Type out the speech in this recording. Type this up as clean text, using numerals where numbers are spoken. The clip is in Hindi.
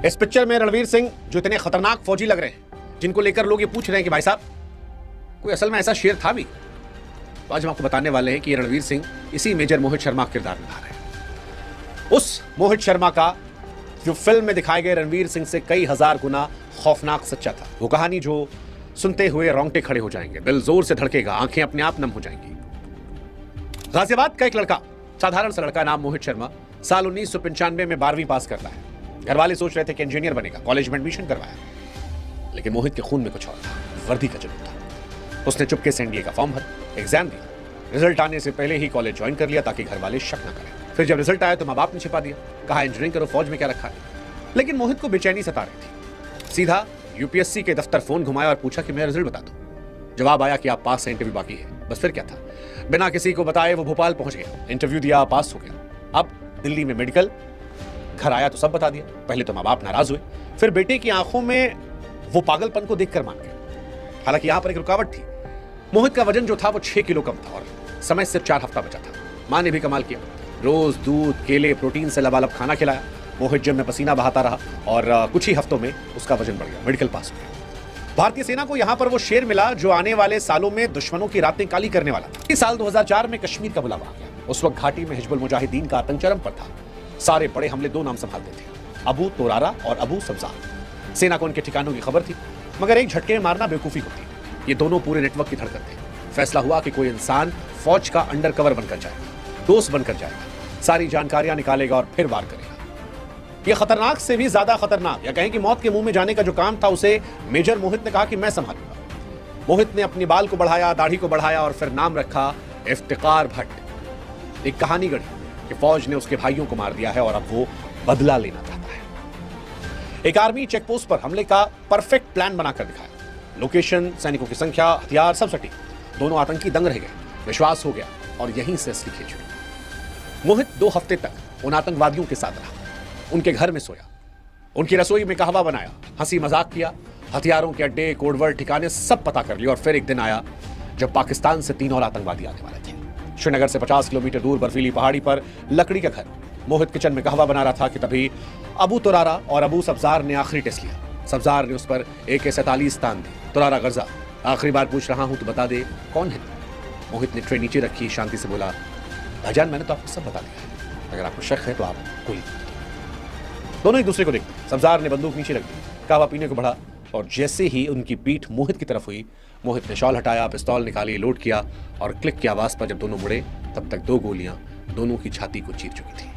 इस पिक्चर में रणवीर सिंह जो इतने खतरनाक फौजी लग रहे हैं, जिनको लेकर लोग ये पूछ रहे हैं कि भाई साहब कोई असल में ऐसा शेर था भी, तो आज हम आपको बताने वाले हैं कि रणवीर सिंह इसी मेजर मोहित शर्मा का किरदार निभा रहे हैं। उस मोहित शर्मा का जो फिल्म में दिखाए गए रणवीर सिंह से कई हजार गुना खौफनाक सच्चा था। वो कहानी जो सुनते हुए रोंगटे खड़े हो जाएंगे, दिल जोर से धड़केगा, आंखें अपने आप नम हो जाएंगी। गाजियाबाद का एक लड़का, साधारण सा लड़का, नाम मोहित शर्मा, साल 1995 में 12वीं पास करता है। घर वाले सोच रहे थे कि इंजीनियर बनेगा, कॉलेज में एडमिशन करवाया, लेकिन मोहित के खून में कुछ और था, वर्दी का जुनून था। उसने चुपके से एनडीए का फॉर्म भरा, एग्जाम दिया, रिजल्ट आने से पहले ही कॉलेज ज्वाइन कर लिया ताकि घर वाले शक न करें। फिर जब रिजल्ट आया तो माँ बाप ने छिपा दिया, कहा इंजीनियरिंग करो, फौज में क्या रखा है। लेकिन मोहित को बेचैनी सता रही थी। सीधा यूपीएससी के दफ्तर फोन घुमाया और पूछा कि मेरा रिजल्ट बता दो। जवाब आया कि आप पास हैं, इंटरव्यू बाकी है। बस फिर क्या था, बिना किसी को बताए वो भोपाल पहुंच गया, इंटरव्यू दिया, पास हो गया। अब दिल्ली में मेडिकल, घर आया तो सब बता दिया। पहले तो माँ बाप नाराज हुए, फिर बेटे की आंखों में वो पागलपन को देखकर मान गए। हालांकि यहां पर एक रुकावट थी, मोहित का वजन जो था वो 6 किलो कम था और समय सिर्फ 4 हफ्ता बचा था। मां ने भी कमाल किया, रोज दूध, केले, प्रोटीन से लबालब खाना खिलाया। मोहित जिम में पसीना बहाता रहा और कुछ ही हफ्तों में उसका वजन बढ़ गया, मेडिकल पास हो गया। भारतीय सेना को यहां पर वो शेर मिला जो आने वाले सालों में दुश्मनों की रातें काली करने वाला था। इस साल 2004 में कश्मीर का बुलावा आ गया। उस वक्त घाटी में हिजबुल मुजाहिदीन का आतंक चरम पर था। सारे बड़े हमले 2 नाम संभालते थे, अबू तोरारा और अबू सब्जार। सेना को उनके ठिकानों की खबर थी, मगर एक झटके में मारना बेवकूफी होती। ये दोनों पूरे नेटवर्क की धड़कन थे। फैसला हुआ कि कोई इंसान फौज का अंडर कवर बनकर जाएगा, दोस्त बनकर जाएगा, सारी जानकारियां निकालेगा और फिर वार करेगा। यह खतरनाक से भी ज्यादा खतरनाक, या कहें कि मौत के मुंह में जाने का जो काम था, उसे मेजर मोहित ने कहा कि मैं संभालूंगा। मोहित ने अपनी बाल को बढ़ाया, दाढ़ी को बढ़ाया और फिर नाम रखा इफ्तिकार भट्ट। एक कहानी गढ़ी कि फौज ने उसके भाइयों को मार दिया है और अब वो बदला लेना चाहता है। एक आर्मी चेकपोस्ट पर हमले का परफेक्ट प्लान बनाकर दिखाया। लोकेशन, सैनिकों की संख्या, हथियार सब सटीक। दोनों आतंकी दंग रह गए, विश्वास हो गया और यहीं से असली खेल शुरू। मोहित 2 हफ्ते तक उन आतंकवादियों के साथ रहा, उनके घर में सोया, उनकी रसोई में कहवा बनाया, हंसी मजाक किया, हथियारों के अड्डे, कोडवर्ड, ठिकाने सब पता कर लिए। और फिर एक दिन आया जब पाकिस्तान से 3 और आतंकवादी आने वाले थे। श्रीनगर से 50 किलोमीटर दूर बर्फीली पहाड़ी पर लकड़ी का घर। मोहित किचन में कहवा बना रहा था कि तभी अबू तुरारा और अबू सब्जार ने आखिरी टेस्ट लिया। सब्जार ने उस पर AK-47 तान दी। तुरारा गर्जा, आखिरी बार पूछ रहा हूं तो बता दे कौन है। मोहित ने ट्रे नीचे रखी, शांति से बोला, भाईजान मैंने तो आपको सब बता दिया है, अगर आपको शक है तो आप कोई। दोनों एक दूसरे को देखते, सब्जार ने बंदूक नीचे रख दी, कहवा पीने को बढ़ा और जैसे ही उनकी पीठ मोहित की तरफ हुई, मोहित ने शॉल हटाया, पिस्तौल निकाली, लोड किया और क्लिक की आवाज पर जब दोनों मुड़े तब तक 2 गोलियां दोनों की छाती को चीर चुकी थी।